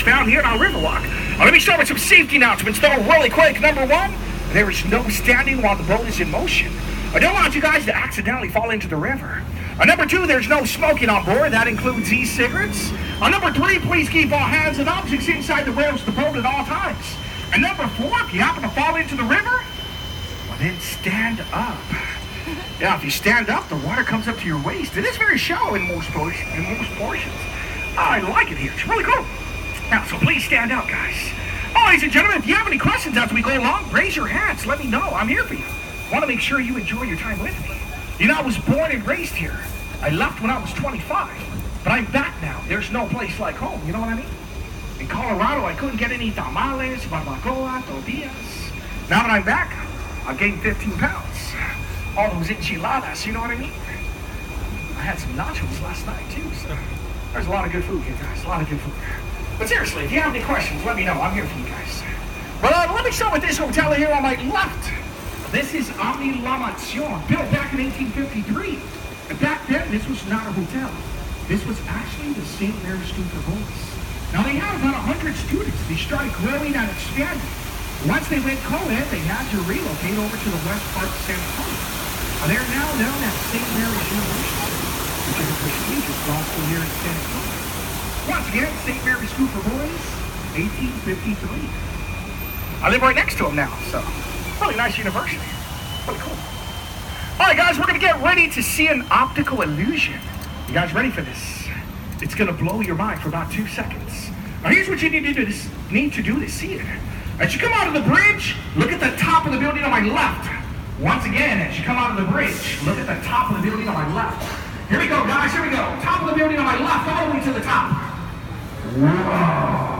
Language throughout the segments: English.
found here in our Riverwalk. Let me start with some safety announcements, though, really quick. Number one, there is no standing while the boat is in motion. I don't want you guys to accidentally fall into the river. Number two, there's no smoking on board. That includes e-cigarettes. Number three, please keep all hands and objects inside the rails of the boat at all times. And number four, if you happen to fall into the river, well, then stand up. Yeah, if you stand up, the water comes up to your waist. It is very shallow in most portions. I like it here. It's really cool. Now, so please stand up, guys. Oh, ladies and gentlemen, if you have any questions as we go along, raise your hands. Let me know. I'm here for you. I want to make sure you enjoy your time with me. You know, I was born and raised here. I left when I was 25, but I'm back now. There's no place like home, you know what I mean? In Colorado, I couldn't get any tamales, barbacoa, tortillas. Now that I'm back, I've gained 15 pounds. All those enchiladas, you know what I mean? I had some nachos last night, too, so there's a lot of good food here, guys, a lot of good food. But seriously, if you have any questions, let me know. I'm here for you guys. But let me start with this hotel here on my left. This is Omni La Mansion, built back in 1853. And back then, this was not a hotel. This was actually the St. Mary's School for Boys. Now, they had about 100 students. They started growing and expanding. Once they went co-ed, they had to relocate over to the west part of San Antonio. They're now known as St. Mary's University, which is a prestigious law school here in San Antonio. Once again, St. Mary's School for Boys, 1853. I live right next to them now, so really nice university. Really cool. All right, guys, we're going to get ready to see an optical illusion. You guys ready for this? It's going to blow your mind for about 2 seconds. Now, here's what you need to do to see it. As you come out of the bridge, look at the top of the building on my left. Once again, as you come out of the bridge, look at the top of the building on my left. Here we go, guys, here we go. Top of the building on my left, all the way to the top. Whoa.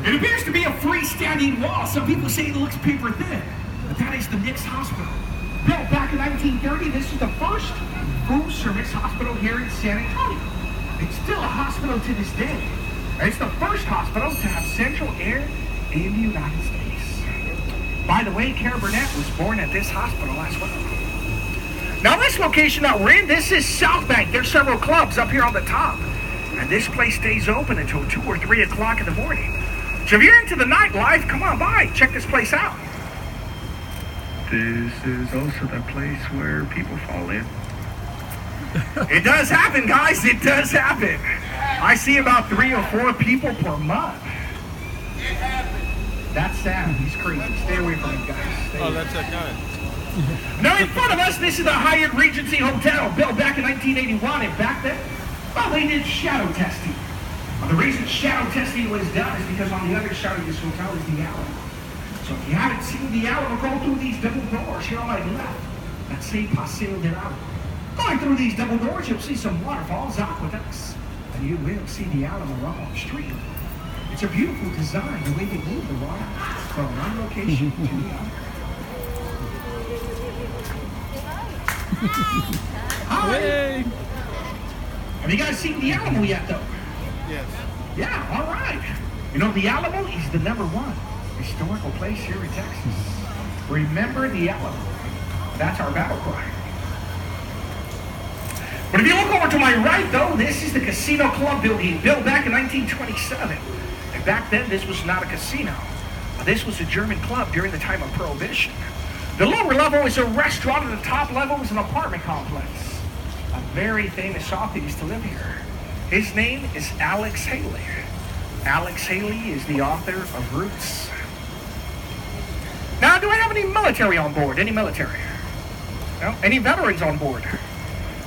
It appears to be a freestanding wall. Some people say it looks paper thin, but that is the Nix Hospital. Built back in 1930, this is the first full-service hospital here in San Antonio. It's still a hospital to this day. It's the first hospital to have central air in the United States. By the way, Cara Burnett was born at this hospital as well. Now, this location that we're in, this is South Bank. There's several clubs up here on the top. And this place stays open until 2 or 3 o'clock in the morning. So if you're into the nightlife, come on by. Check this place out. This is also the place where people fall in. It does happen, guys. It does happen. I see about 3 or 4 people per month. It happens. That's Sam. He's crazy. Stay away from him, guys. Oh, that's that guy. Now, in front of us, this is the Hyatt Regency Hotel, built back in 1981. And back then, well, they did shadow testing. Well, the reason shadow testing was done is because on the other side of this hotel is the Alamo. So if you haven't seen the Alamo, go through these double doors here on my left. That's say Paseo del Alamo. Going through these double doors, you'll see some waterfalls, aqueducts, and you will see the Alamo run on the street. It's a beautiful design, the way they move the water from one location to the other. Hi. Hey. Have you guys seen the Alamo yet, though? Yes. Yeah, all right. You know, the Alamo is the #1 historical place here in Texas. Remember the Alamo. That's our battle cry. But if you look over to my right, though, this is the Casino Club building, built back in 1927. And back then, this was not a casino. This was a German club during the time of Prohibition. The lower level is a restaurant, and the top level is an apartment complex. A very famous author used to live here. His name is Alex Haley. Alex Haley is the author of Roots. Now, do I have any military on board? Any military? No? Any veterans on board?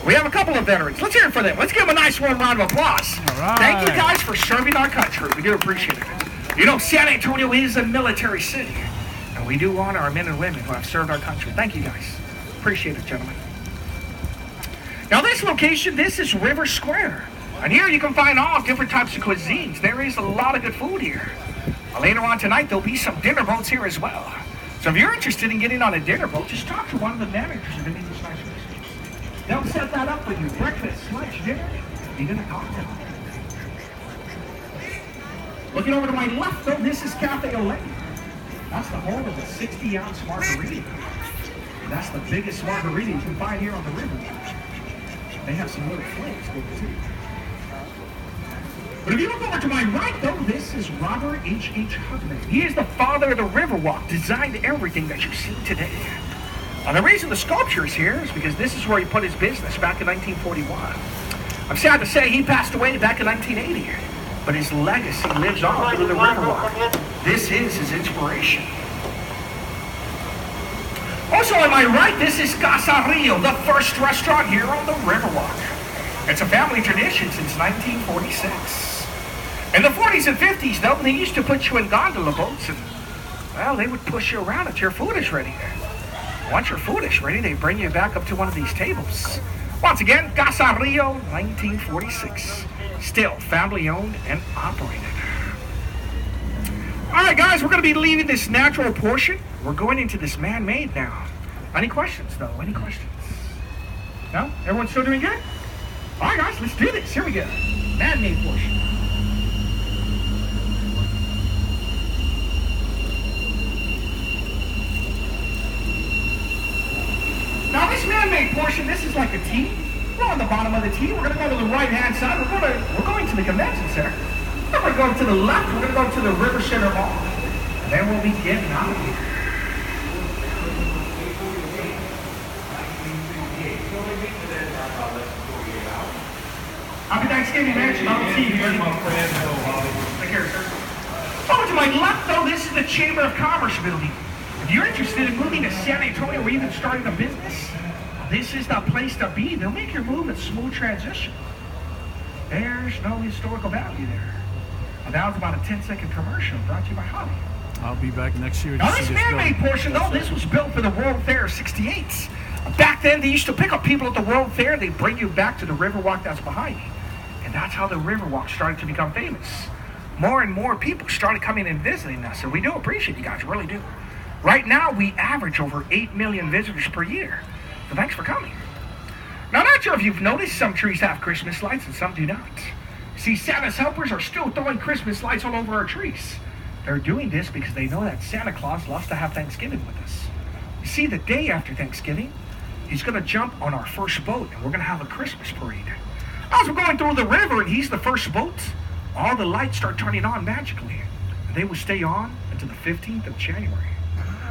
We have a couple of veterans. Let's hear it for them. Let's give them a nice warm round of applause. All right. Thank you guys for serving our country. We do appreciate it. You know, San Antonio is a military city, and we do honor our men and women who have served our country. Thank you guys. Appreciate it, gentlemen. Now, this location, this is River Square. And here you can find all different types of cuisines. There is a lot of good food here. Later on tonight, there'll be some dinner boats here as well. So if you're interested in getting on a dinner boat, just talk to one of the managers of any of these nice restaurants. They'll set that up for you. Breakfast, lunch, dinner, even a cocktail. Looking over to my left, though, this is Cafe Olé. That's the home of the 60-ounce margarita. That's the biggest margarita you can find here on the river. They have some little flames going too. But if you look over to my right, though, this is Robert H.H. Hubman. He is the father of the Riverwalk, designed everything that you see today. And the reason the sculpture is here is because this is where he put his business back in 1941. I'm sad to say he passed away back in 1980, but his legacy lives on through the Riverwalk. This is his inspiration. Also on my right, this is Casa Rio, the first restaurant here on the Riverwalk. It's a family tradition since 1946. In the 40s and 50s, though, they used to put you in gondola boats and, well, they would push you around until your food is ready. Once your food is ready, they bring you back up to one of these tables. Once again, Casa Rio, 1946. Still family owned and operated. All right, guys, we're going to be leaving this natural portion. We're going into this man-made now. Any questions, though? Any questions? No? Everyone's still doing good? All right, guys, let's do this. Here we go. Man-made portion. Now, this man-made portion, this is like a T. We're on the bottom of the T. We're going to go to the right-hand side. We're going to the convention center. Then we're going to the left. We're going to go to the River Center Mall. And then we'll be getting out of here. Happy Thanksgiving, man. I'll see you here. Take care, sir. Over to my left, though, this is the Chamber of Commerce building. If you're interested in moving to San Antonio or even starting a business, this is the place to be. They'll make your move a smooth transition. There's no historical value there. Now it's about a 10-second commercial brought to you by Holly. I'll be back next year. Now this man-made portion, though, this was built for the World Fair of '68. Back then, they used to pick up people at the World Fair. They'd bring you back to the Riverwalk that's behind me. And that's how the Riverwalk started to become famous. More and more people started coming and visiting us, and we do appreciate you guys, really do. Right now, we average over 8 million visitors per year. So thanks for coming. Now, I'm not sure if you've noticed, some trees have Christmas lights and some do not. See, Santa's helpers are still throwing Christmas lights all over our trees. They're doing this because they know that Santa Claus loves to have Thanksgiving with us. You see, the day after Thanksgiving, he's going to jump on our first boat, and we're going to have a Christmas parade. As we're going through the river, and he's the first boat, all the lights start turning on magically. And they will stay on until the 15th of January.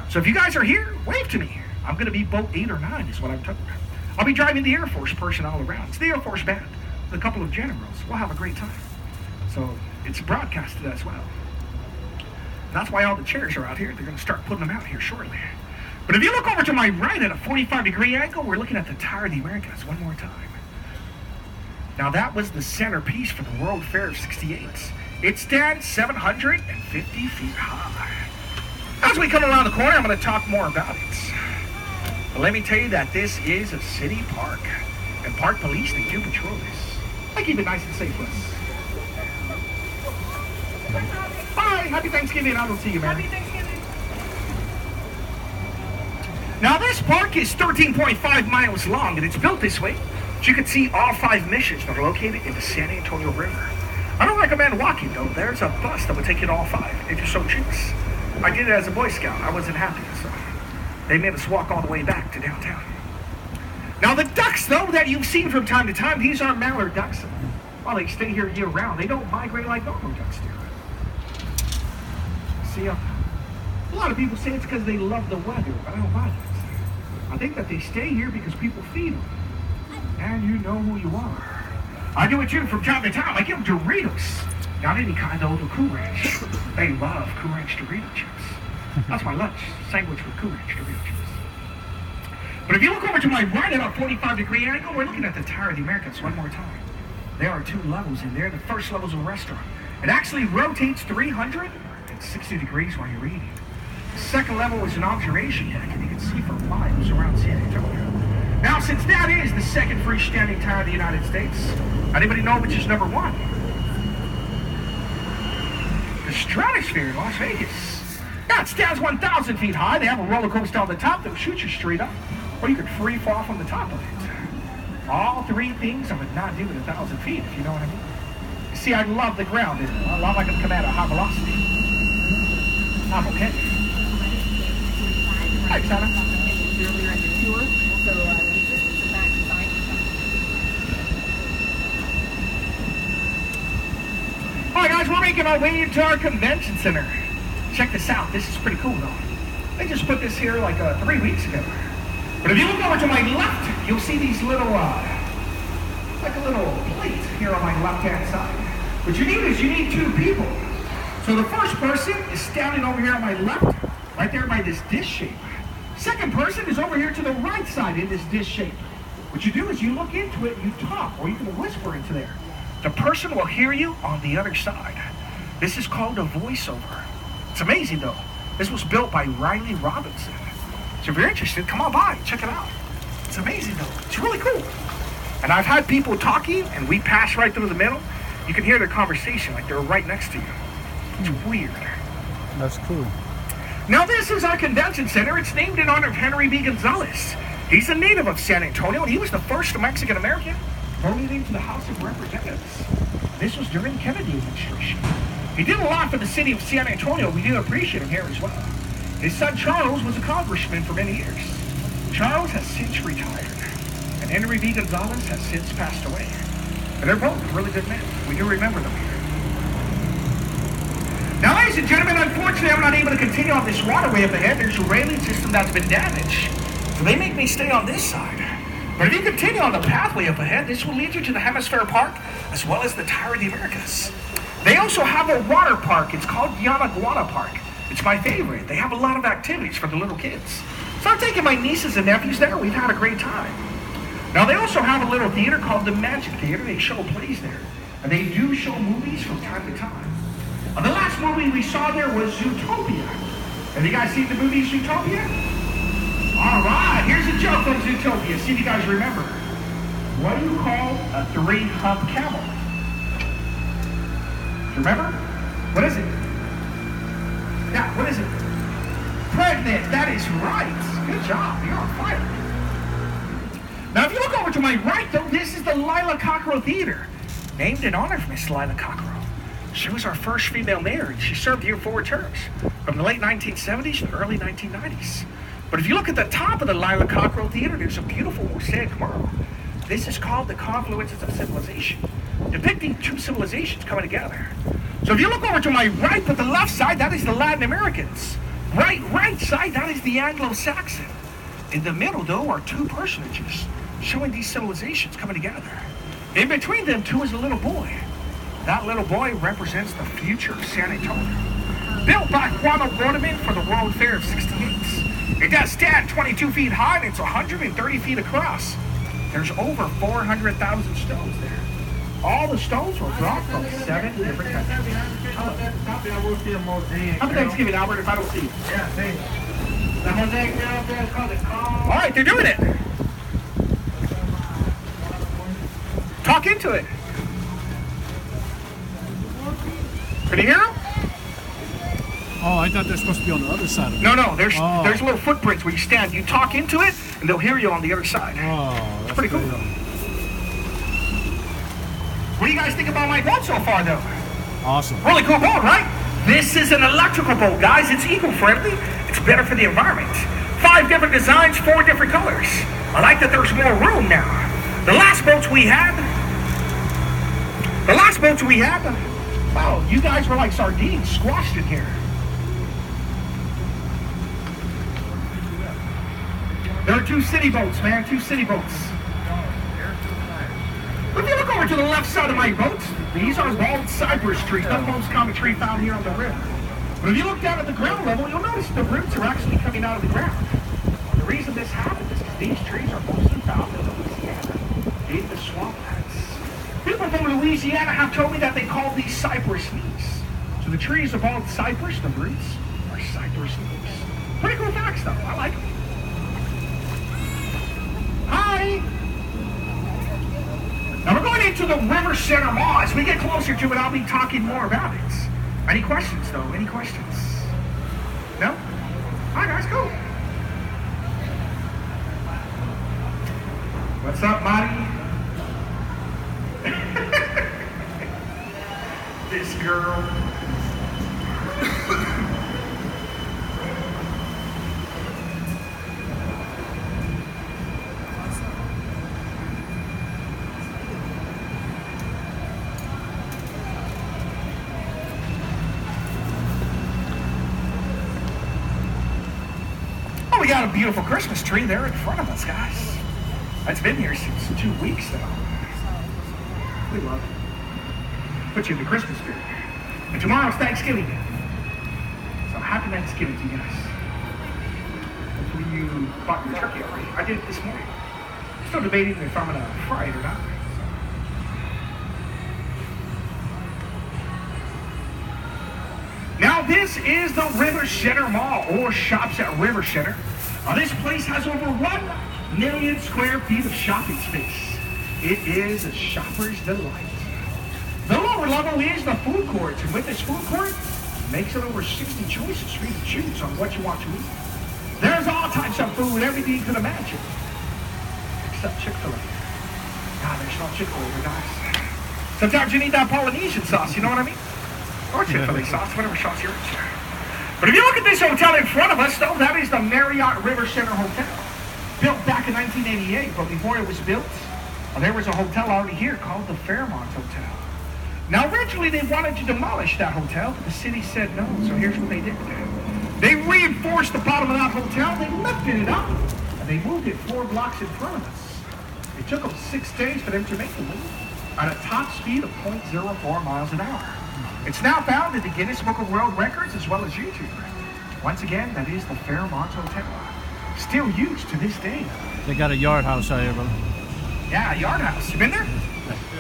So if you guys are here, wave to me. I'm going to be boat 8 or 9 is what I'm talking about. I'll be driving the Air Force personnel around. It's the Air Force band with a couple of generals. We'll have a great time. So it's broadcasted as well. And that's why all the chairs are out here. They're going to start putting them out here shortly. But if you look over to my right at a 45-degree angle, we're looking at the Tower of the Americas one more time. Now that was the centerpiece for the World Fair of '68. It stands 750 feet high. As we come around the corner, I'm going to talk more about it. But let me tell you that this is a city park. And park police, they do patrol this. I keep it nice and safe for us. Bye. Happy Thanksgiving. I will see you, man. Happy Thanksgiving. Now, this park is 13.5 miles long, and it's built this way so you can see all 5 missions that are located in the San Antonio River. I don't recommend walking, though. There's a bus that will take you to all 5 if you so choose. I did it as a Boy Scout. I wasn't happy, so they made us walk all the way back to downtown. Now, the ducks, though, that you've seen from time to time, these are mallard ducks. Well, they stay here year-round. They don't migrate like normal ducks do. See, a lot of people say it's because they love the weather, but I don't buy that. I think that they stay here because people feed them. And you know who you are. I do it too from time to time. I give them Doritos. Not any kind, though, the Cool Ranch. They love Cool Ranch Dorito chips. That's my lunch, sandwich with Cool Ranch Dorito chips. But if you look over to my right at a 45-degree angle, we're looking at the Tower of the Americas one more time. There are 2 levels in there. The first level is a restaurant. It actually rotates 360 degrees while you're eating. The second level is an observation deck, and you can see for miles around San Antonio. Now, since that is the second freestanding tower of the United States, anybody know which is number 1? The Stratosphere in Las Vegas. Yeah, it stands 1,000 feet high. They have a roller coaster on the top that will shoot you straight up, or you could free fall from the top of it. All 3 things I would not do at 1,000 feet, if you know what I mean. You see, I love the ground. I love I can come at a high velocity. I'm okay. Hi, Santa. making our way into our convention center. Check this out. This is pretty cool, though. They just put this here like 3 weeks ago. But if you look over to my left, you'll see these little, like a little plate here on my left-hand side. What you need is you need 2 people. So the first person is standing over here on my left, right there by this dish shape. Second person is over here to the right side in this dish shape. What you do is you look into it, you talk, or you can whisper into there. The person will hear you on the other side. This is called a voiceover. It's amazing, though. This was built by Riley Robinson. So if you're interested, come on by, check it out. It's amazing, though. It's really cool. And I've had people talking, and we pass right through the middle. You can hear their conversation like they're right next to you. It's weird. That's cool. Now this is our convention center. It's named in honor of Henry B. Gonzalez. He's a native of San Antonio, and he was the first Mexican-American voted into the House of Representatives. This was during the Kennedy administration. He did a lot for the city of San Antonio. We do appreciate him here as well. His son Charles was a congressman for many years. Charles has since retired, and Henry B. Gonzalez has since passed away. And they're both really good men. We do remember them here. Now, ladies and gentlemen, unfortunately, I'm not able to continue on this waterway up ahead. There's a railing system that's been damaged. So they make me stay on this side. But if you continue on the pathway up ahead, this will lead you to the Hemisphere Park, as well as the Tower of the Americas. They also have a water park. It's called Yanaguana Park. It's my favorite. They have a lot of activities for the little kids. So I'm taking my nieces and nephews there. We've had a great time. Now, they also have a little theater called the Magic Theater. They show plays there. And they do show movies from time to time. The last movie we saw there was Zootopia. Have you guys seen the movie Zootopia? All right, here's a joke from Zootopia. See if you guys remember. What do you call a 3-hump camel? Do you remember? What is it? Yeah, what is it? Pregnant. That is right. Good job. You're on fire. Now, if you look over to my right, though, this is the Lila Cockrell Theater, named in honor of Miss Lila Cockrell. She was our first female mayor, and she served here 4 terms, from the late 1970s to the early 1990s. But if you look at the top of the Lila Cockrell Theater, there's a beautiful mosaic mural. This is called The Confluences of Civilization, depicting 2 civilizations coming together. So if you look over to my right, but the left side, that is the Latin Americans. Right side, that is the Anglo-Saxon. In the middle, though, are 2 personages showing these civilizations coming together. In between them, 2 is a little boy. That little boy represents the future of San Antonio. Built by Juan O'Gorman for the World Fair of '68. It does stand 22 feet high and it's 130 feet across. There's over 400,000 stones there. All the stones were brought from 7 different countries. Happy Thanksgiving, Albert, if I don't see you. Yeah, thanks. The mosaic down there is called the Calm. All right, they're doing it. Talk into it. Can you hear them? Oh, I thought they're supposed to be on the other side of it. No, there's little footprints where you stand. You talk into it, and they'll hear you on the other side. Oh, It's pretty cool. What do you guys think about my boat so far, though? Awesome. Really cool boat, right? This is an electrical boat, guys. It's eco-friendly. It's better for the environment. 5 different designs, 4 different colors. I like that there's more room now. The last boats we had, wow, you guys were like sardines squashed in here. There are 2 city boats, man, 2 city boats. If you look over to the left side of my boat, these are bald cypress trees, the most common tree found here on the river. But if you look down at the ground level, you'll notice the roots are actually coming out of the ground. The reason this happens is because these trees are mostly found in Louisiana, in the swamplands. People from Louisiana have told me that they call these cypress knees. So the trees are bald cypress, the roots are cypress knees. Pretty cool facts, though. I like them. Hi! Now we're going into the River Center Mall. As we get closer to it, I'll be talking more about it. Any questions, though? Any questions? No? All right, guys, cool. What's up, Marty? This girl. got a beautiful Christmas tree there in front of us, guys. It's been here since 2 weeks, though. We love it. Put you in the Christmas spirit. And tomorrow's Thanksgiving Day. So happy Thanksgiving to you guys. Hopefully you bought your turkey already. I did it this morning. Still debating if I'm gonna fry it or not. Now this is the River Center Mall, or Shops at River Center. This place has over 1 million square feet of shopping space. It is a shopper's delight. The lower level is the food court, and with this food court, makes it over 60 choices for you to choose on what you want to eat. There's all types of food, everything you can imagine, except Chick-fil-A. God, there's no Chick-fil-A here, guys. Sometimes you need that Polynesian sauce, you know what I mean? Or Chick-fil-A sauce, whatever sauce you're into. But if you look at this hotel in front of us, though, that is the Marriott River Center Hotel. Built back in 1988, but before it was built, there was a hotel already here called the Fairmont Hotel. Now, originally, they wanted to demolish that hotel, but the city said no, so here's what they did. They reinforced the bottom of that hotel, they lifted it up, and they moved it 4 blocks in front of us. It took them 6 days for them to make the move at a top speed of 0.04 miles an hour. It's now found in the Guinness Book of World Records as well as YouTube. Once again, that is the Fairmont Hotel. Still used to this day. They got a yard house out here, bro. Yeah, Yard House. You been there?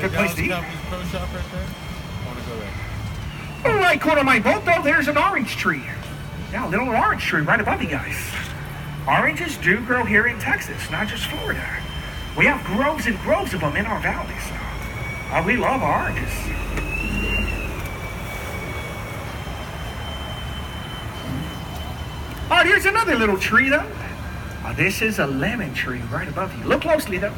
Good place to eat. Pro shop right there. I want to go there. All right, corner of my boat, though, there's an orange tree. Yeah, a little orange tree right above you guys. Oranges do grow here in Texas, not just Florida. We have groves and groves of them in our valley, so we love oranges. All right, here's another little tree, though. This is a lemon tree right above you. Look closely, though.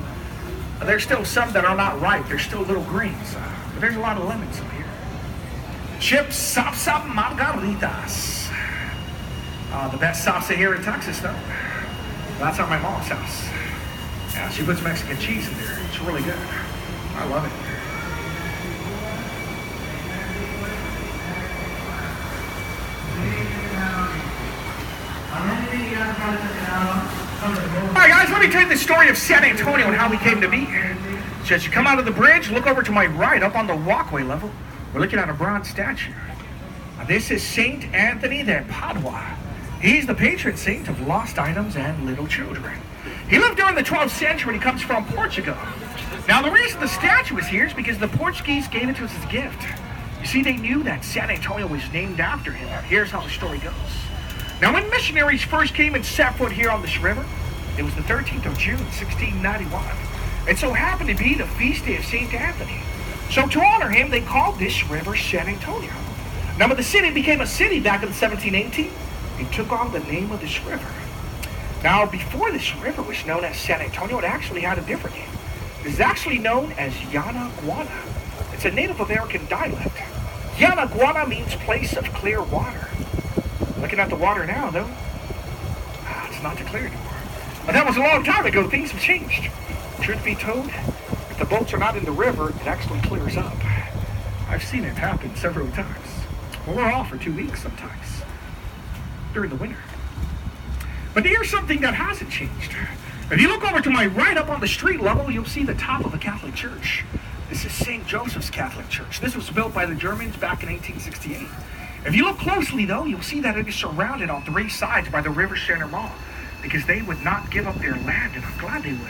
There's still some that are not ripe. They're still little greens. But there's a lot of lemons up here. Chips, salsa, margaritas. The best salsa here in Texas, though. That's at my mom's house. Yeah, she puts Mexican cheese in there. It's really good. I love it. Alright guys, let me tell you the story of San Antonio and how we came to be here. So as you come out of the bridge, look over to my right, up on the walkway level. We're looking at a bronze statue. This is Saint Anthony de Padua. He's the patron saint of lost items and little children. He lived during the 12th century and he comes from Portugal. Now the reason the statue is here is because the Portuguese gave it to us as a gift. You see, they knew that San Antonio was named after him. Here's how the story goes. Now, when missionaries first came and set foot here on this river, it was the 13th of June, 1691. It so happened to be the feast day of St. Anthony. So to honor him, they called this river San Antonio. Now, when the city became a city back in 1718, it took on the name of this river. Now, before this river was known as San Antonio, it actually had a different name. It is actually known as Yanaguana. It's a Native American dialect. Yanaguana means place of clear water. Looking at the water now, though, it's not too clear anymore. But that was a long time ago. Things have changed. Truth be told, if the boats are not in the river, it actually clears up. I've seen it happen several times. Well, we're off for 2 weeks sometimes during the winter. But here's something that hasn't changed. If you look over to my right up on the street level, you'll see the top of a Catholic church. This is St. Joseph's Catholic Church. This was built by the Germans back in 1868. If you look closely, though, you'll see that it is surrounded on 3 sides by the River Center Mall because they would not give up their land, and I'm glad they wouldn't.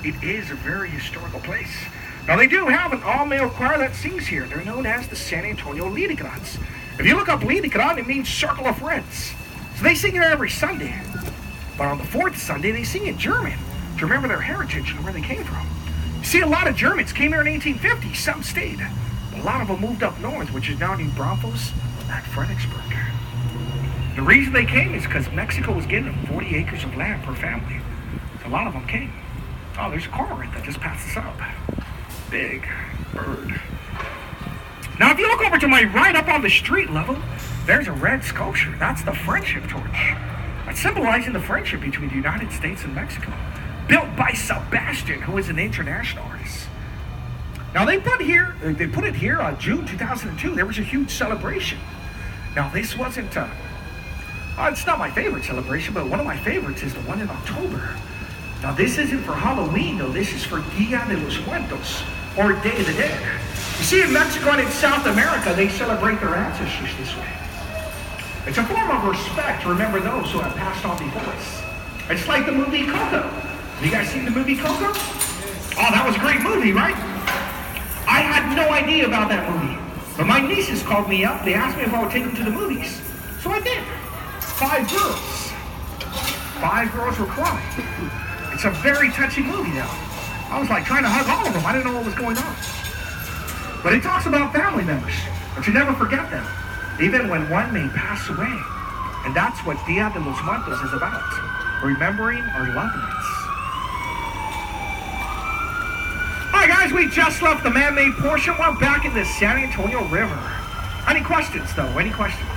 It is a very historical place. Now, they do have an all-male choir that sings here. They're known as the San Antonio Liederkranz. If you look up Liederkranz, it means circle of friends. So they sing here every Sunday. But on the 4th Sunday, they sing in German to remember their heritage and where they came from. You see, a lot of Germans came here in 1850. Some stayed. But a lot of them moved up north, which is now New Braunfels at Fredericksburg. The reason they came is because Mexico was giving them 40 acres of land per family. So a lot of them came. Oh, there's a cormorant that just passed us up. Big bird. Now, if you look over to my right up on the street level, there's a red sculpture. That's the friendship torch. It's symbolizing the friendship between the United States and Mexico. Built by Sebastian, who is an international artist. Now, they put it here on June 2002. There was a huge celebration. Now, this wasn't It's not my favorite celebration, but one of my favorites is the one in October. Now, this isn't for Halloween, though. This is for Dia de los Muertos, or Day of the Dead. You see, in Mexico and in South America, they celebrate their ancestors this way. It's a form of respect to remember those who have passed on before us. It's like the movie Coco. Have you guys seen the movie Coco? Oh, that was a great movie, right? I had no idea about that movie. But my nieces called me up. They asked me if I would take them to the movies. So I did. 5 girls. 5 girls were crying. It's a very touching movie now. I was like trying to hug all of them. I didn't know what was going on. But it talks about family members. But you never forget them, even when one may pass away. And that's what Dia de los Muertos is about. Remembering our loved ones. Alright guys, we just left the man-made portion. We're back in the San Antonio River. Any questions though? Any questions?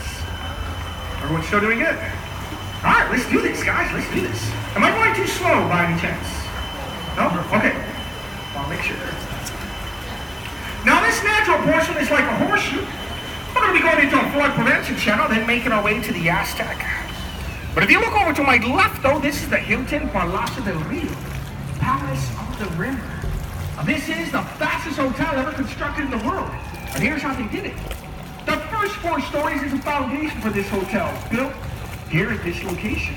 Everyone's still doing good? Alright, let's do this guys, let's do this. Am I going too slow by any chance? No? Okay. I'll make sure. Now this natural portion is like a horseshoe. We're going to be going into a flood prevention channel, then making our way to the Aztec. But if you look over to my left though, this is the Hilton Palacio del Rio, Palace of the River. Now, this is the fastest hotel ever constructed in the world. And here's how they did it. The first 4 stories is the foundation for this hotel, built here at this location.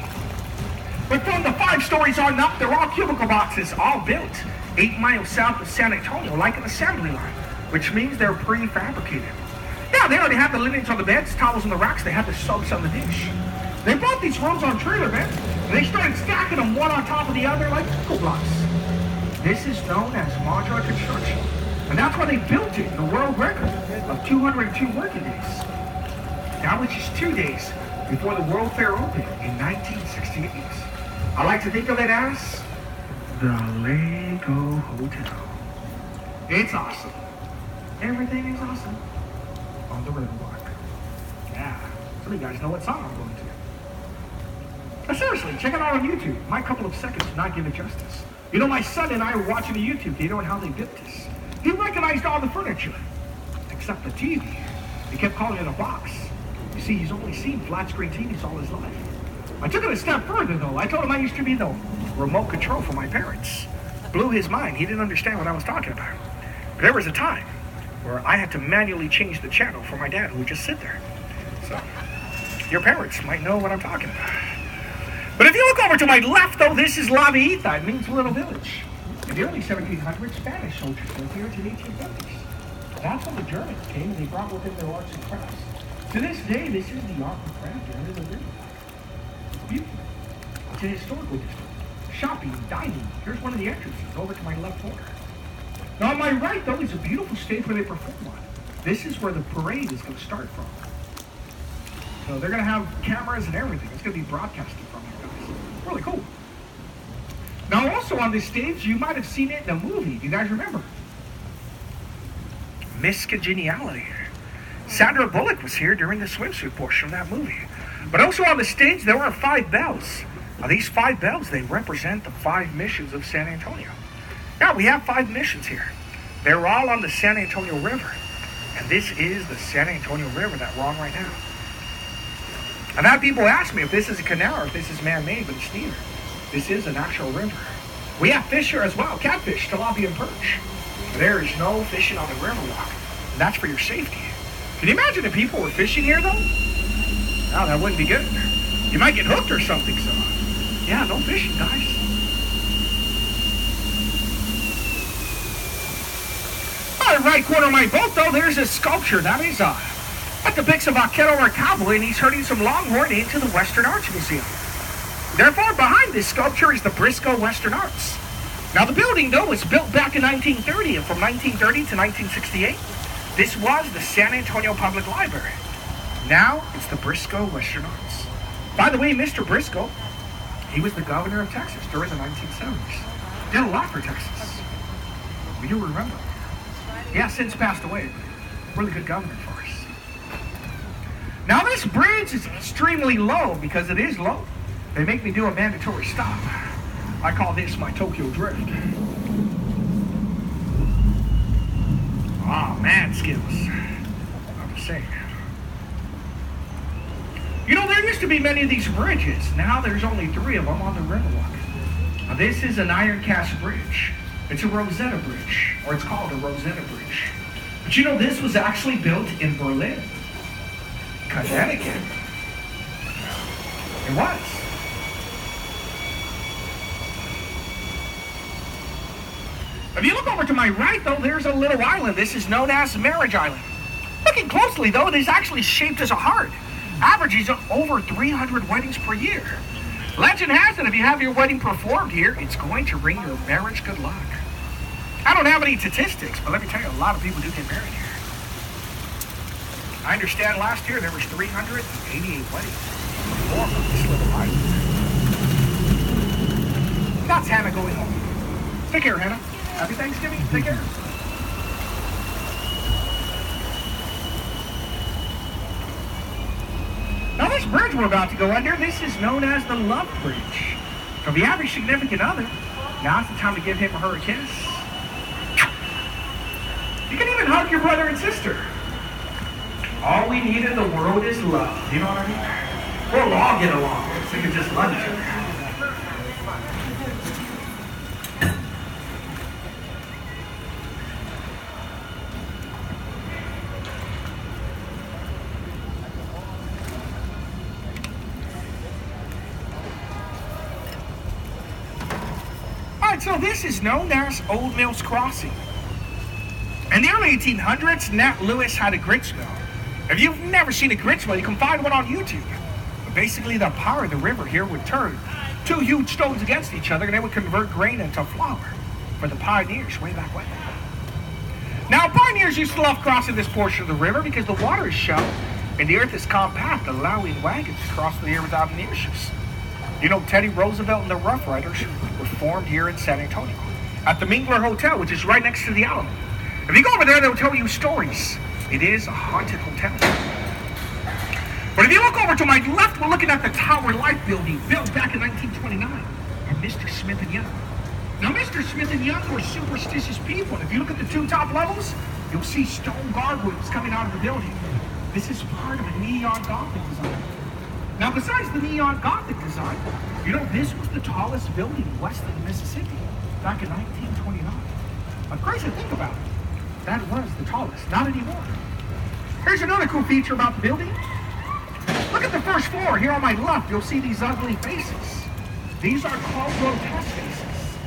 But from the 5 stories on up, they're all cubicle boxes, all built 8 miles south of San Antonio, like an assembly line, which means they're prefabricated. Yeah, they already have the linens on the beds, towels on the racks, they have the soaps on the dish. They bought these rooms on trailer beds, and they started stacking them one on top of the other like cubicle blocks. This is known as modular construction, and that's why they built it, the world record of 202 working days. That was just 2 days before the World Fair opened in 1968. I like to think of it as the Lego Hotel. It's awesome. Everything is awesome on the Riverwalk. Yeah, some of you guys know what song I'm going to. But seriously, check it out on YouTube. My couple of seconds do not give it justice. You know, my son and I were watching a YouTube video on how they built this. He recognized all the furniture, except the TV. He kept calling it a box. You see, he's only seen flat screen TVs all his life. I took it a step further, though. I told him I used to be the remote control for my parents. Blew his mind. He didn't understand what I was talking about. But there was a time where I had to manually change the channel for my dad, who would just sit there. So, your parents might know what I'm talking about. But if you look over to my left, though, this is La Villita. It means little village. In the early 1700s, Spanish soldiers lived here to the 1850s. That's when the Germans came and they brought with them their arts and crafts. To this day, this is the art and craft area of the river. It's beautiful. It's a historical district. Shopping, dining. Here's one of the entrances over to my left corner. Now on my right, though, is a beautiful stage where they perform on. This is where the parade is going to start from. So they're going to have cameras and everything. It's going to be broadcasted from here, guys. Really cool. Now also on this stage, you might have seen it in a movie. Do you guys remember? Miss Congeniality. Sandra Bullock was here during the swimsuit portion of that movie. But also on the stage, there are 5 bells. Now these 5 bells, they represent the 5 missions of San Antonio. Now we have 5 missions here. They're all on the San Antonio River. And this is the San Antonio River that we're on right now. I've had people ask me if this is a canal or if this is man-made, but it's neither. This is an actual river. We have fish here as well, catfish, tilapia, and perch. There is no fishing on the Riverwalk, and that's for your safety. Can you imagine if people were fishing here, though? No, that wouldn't be good. You might get hooked or something, so... yeah, no fishing, guys. On the right corner of my boat, though, there's a sculpture. That is, that depicts a vaquero or cowboy, and he's herding some longhorn into the Western Arts Museum. Therefore, behind this sculpture is the Briscoe Western Arts. Now, the building, though, was built back in 1930, and from 1930 to 1968, this was the San Antonio Public Library. Now, it's the Briscoe Western Arts. By the way, Mr. Briscoe, he was the governor of Texas during the 1970s. Did a lot for Texas. We do remember. He has since passed away, but really good governor for us. Now, this bridge is extremely low because it is low. They make me do a mandatory stop. I call this my Tokyo Drift. Ah, man skills. I'm just saying. You know, there used to be many of these bridges. Now there's only 3 of them on the Riverwalk. Now, this is an iron cast bridge. It's a Rosetta Bridge, or it's called a Rosetta Bridge. But you know, this was actually built in Berlin, Connecticut. It was. If you look over to my right, though, there's a little island. This is known as Marriage Island. Looking closely, though, it is actually shaped as a heart. Averages over 300 weddings per year. Legend has it, if you have your wedding performed here, it's going to bring your marriage good luck. I don't have any statistics, but let me tell you, a lot of people do get married here. I understand last year there was 388 weddings performed on this little island. That's Hannah going home. Take care, Hannah. Happy Thanksgiving. Take care. Now, this bridge we're about to go under, this is known as the Love Bridge. For the average significant other, now's the time to give him or her a kiss. You can even hug your brother and sister. All we need in the world is love. You know what I mean? We'll all get along. So we can just love each other. So this is known as Old Mills Crossing. In the early 1800s, Nat Lewis had a grits mill. If you've never seen a grits mill, you can find one on YouTube. But basically, the power of the river here would turn 2 huge stones against each other, and they would convert grain into flour for the pioneers way back when. Now, pioneers used to love crossing this portion of the river because the water is shallow and the earth is compact, allowing wagons to cross the air without any issues. You know, Teddy Roosevelt and the Rough Riders were formed here in San Antonio at the Mingler Hotel, which is right next to the Alamo. If you go over there, they'll tell you stories. It is a haunted hotel. But if you look over to my left, we're looking at the Tower Life building, built back in 1929 by Mr. Smith & Young. Now, Mr. Smith & Young were superstitious people. And if you look at the 2 top levels, you'll see stone gargoyles coming out of the building. This is part of a neon Gothic design. Now, besides the neon Gothic design, you know, this was the tallest building west of the Mississippi back in 1929. Now, crazy to think about it. That was the tallest, not anymore. Here's another cool feature about the building. Look at the first floor. Here on my left, you'll see these ugly faces. These are called grotesque faces.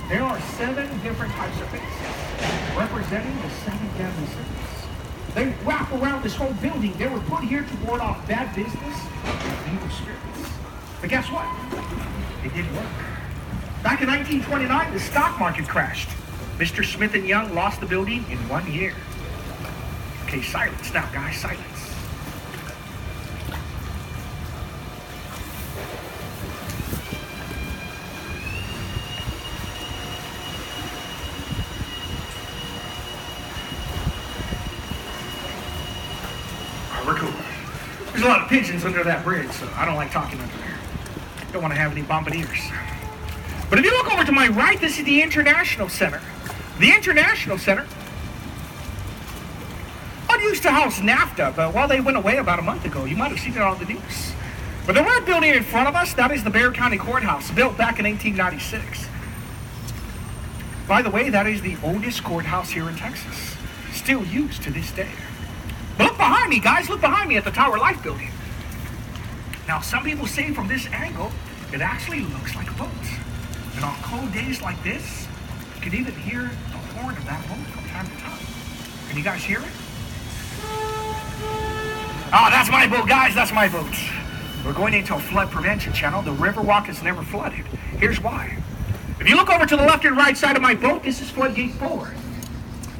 There are 7 different types of faces, representing the 7 deadly sins. They wrap around this whole building. They were put here to ward off bad business and evil spirits. But guess what? It didn't work. Back in 1929, the stock market crashed. Mr. Smith & Young lost the building in 1 year. Okay, silence now, guys, silence. We're cool. There's a lot of pigeons under that bridge, so I don't like talking under there. Don't want to have any bombardiers. But if you look over to my right, this is the International Center. The International Center used to house NAFTA, but well, they went away about a month ago. You might have seen it on the news. But the red building in front of us, that is the Bexar County Courthouse, built back in 1896. By the way, that is the oldest courthouse here in Texas, still used to this day. But look behind me, guys. Look behind me at the Tower Life building. Now, some people say from this angle, it actually looks like a boat. And on cold days like this, you can even hear the horn of that boat from time to time. Can you guys hear it? Oh, that's my boat, guys. That's my boat. We're going into a flood prevention channel. The Riverwalk is never flooded. Here's why. If you look over to the left and right side of my boat, this is floodgate 4.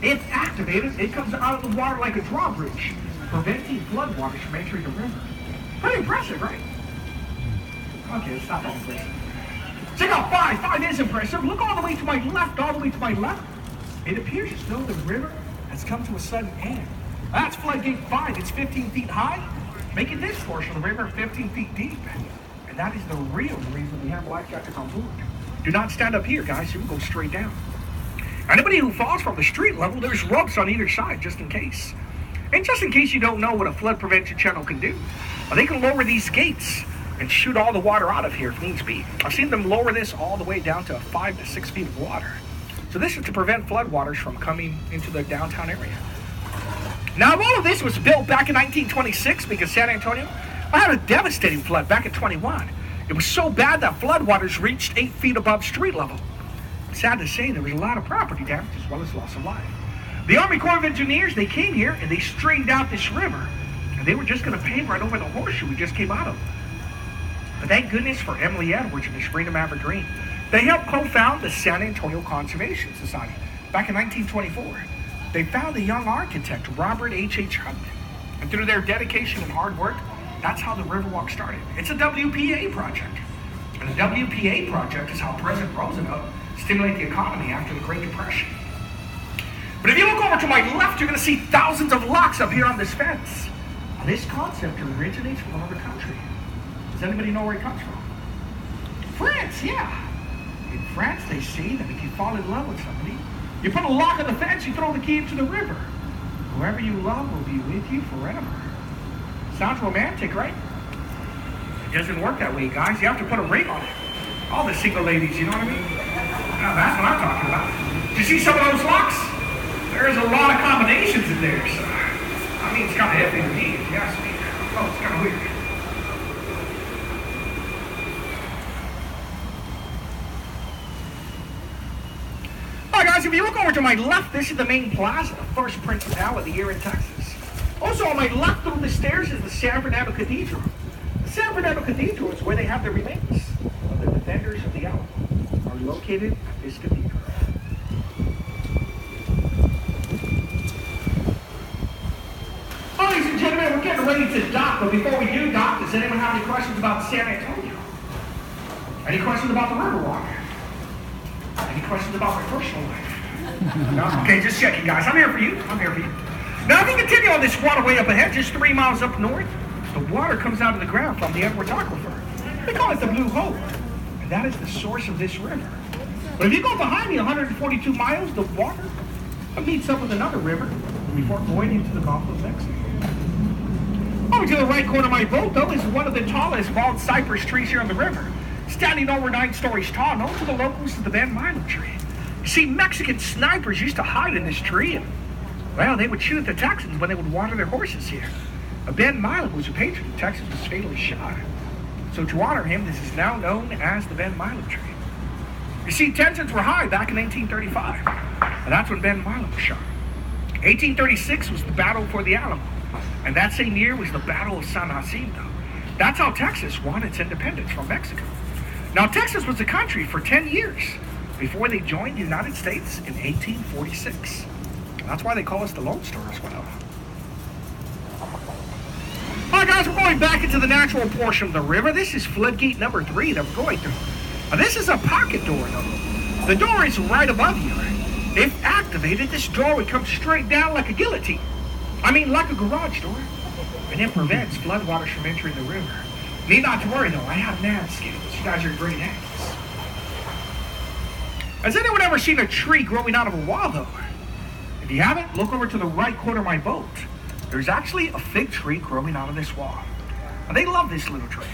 It's activated. It comes out of the water like a drawbridge, preventing floodwaters from entering the river. Pretty impressive, right? Okay, it's not that impressive. Check out 5. 5 is impressive. Look all the way to my left, all the way to my left. It appears as though the river has come to a sudden end. That's floodgate 5. It's 15 feet high, making this portion of the river 15 feet deep. And that is the real reason we have life jackets on board. Do not stand up here, guys. You will go straight down. Anybody who falls from the street level, there's ropes on either side, just in case. And just in case you don't know what a flood prevention channel can do, they can lower these gates and shoot all the water out of here if needs be. I've seen them lower this all the way down to 5 to 6 feet of water. So this is to prevent floodwaters from coming into the downtown area. Now, all of this was built back in 1926 because San Antonio had a devastating flood back in 21. It was so bad that floodwaters reached 8 feet above street level. Sad to say, there was a lot of property damage as well as loss of life. The Army Corps of Engineers, they came here and they straightened out this river. And they were just going to pave right over the horseshoe we just came out of. But thank goodness for Emily Edwards and Sabrina Maverick Green. They helped co-found the San Antonio Conservation Society back in 1924. They found the young architect, Robert H.H. Hutton. And through their dedication and hard work, that's how the Riverwalk started. It's a WPA project. And the WPA project is how President Roosevelt stimulated the economy after the Great Depression. But if you look over to my left, you're going to see thousands of locks up here on this fence. Now, this concept originates from another country. Does anybody know where it comes from? France, yeah. In France, they say that if you fall in love with somebody, you put a lock on the fence, you throw the key into the river. Whoever you love will be with you forever. Sounds romantic, right? It doesn't work that way, guys. You have to put a ring on it. All the single ladies, you know what I mean? Now, that's what I'm talking about. Did you see some of those locks? There's a lot of combinations in there, so I mean, it's kind of iffy to me, if you ask me. Oh, it's kind of weird. Alright guys, if you look over to my left, this is the main plaza, the first principality here in Texas. Also on my left through the stairs is the San Fernando Cathedral. The San Fernando Cathedral is where they have the remains of the defenders of the Alamo are located at this cathedral. Ladies and gentlemen, we're getting ready to dock, but before we do dock, does anyone have any questions about San Antonio? Any questions about the Riverwalk? Any questions about my personal life? No? Okay, just checking, guys. I'm here for you. I'm here for you. Now, if you continue on this waterway up ahead, just 3 miles up north, the water comes out of the ground from the Edwards Aquifer. They call it the Blue Hole, and that is the source of this river. But if you go behind me 142 miles, the water meets up with another river before going into the Gulf of Mexico. Over to the right corner of my boat, though, is one of the tallest bald cypress trees here on the river. Standing over 9 stories tall, known to the locals as the Ben Milo tree. You see, Mexican snipers used to hide in this tree, and, well, they would shoot at the Texans when they would water their horses here. Ben Milo was a patriot in Texas, was fatally shot. So to honor him, this is now known as the Ben Milo tree. You see, tensions were high back in 1835, and that's when Ben Milo was shot. 1836 was the battle for the Alamo, and that same year was the Battle of San Jacinto. That's how Texas won its independence from Mexico. Now, Texas was a country for 10 years before they joined the United States in 1846. That's why they call us the Lone Star as well. All right, guys, we're going back into the natural portion of the river. This is floodgate number 3 that we're going through. Now, this is a pocket door, though. The door is right above you. If activated, this door would come straight down like a guillotine. I mean, like a garage door. And it prevents floodwaters from entering the river. Need not to worry, though. I have nav skills. You guys are great hands. Has anyone ever seen a tree growing out of a wall, though? If you haven't, look over to the right corner of my boat. There's actually a fig tree growing out of this wall. And they love this little tree.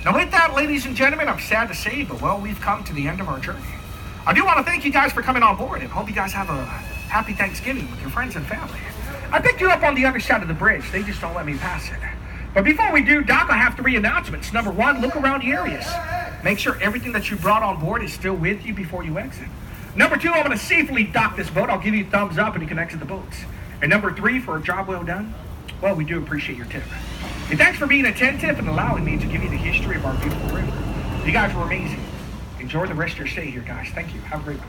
Now with that, ladies and gentlemen, I'm sad to say, but well, we've come to the end of our journey. I do want to thank you guys for coming on board and hope you guys have a happy Thanksgiving with your friends and family. I picked you up on the other side of the bridge. They just don't let me pass it. But before we do, Doc, I have 3 announcements. Number 1, look around the areas. Make sure everything that you brought on board is still with you before you exit. Number 2, I'm going to safely dock this boat. I'll give you a thumbs up and you can exit the boats. And number 3, for a job well done, well, we do appreciate your tip. And thanks for being attentive and allowing me to give you the history of our beautiful river. You guys were amazing. Enjoy the rest of your stay here, guys. Thank you. Have a great one.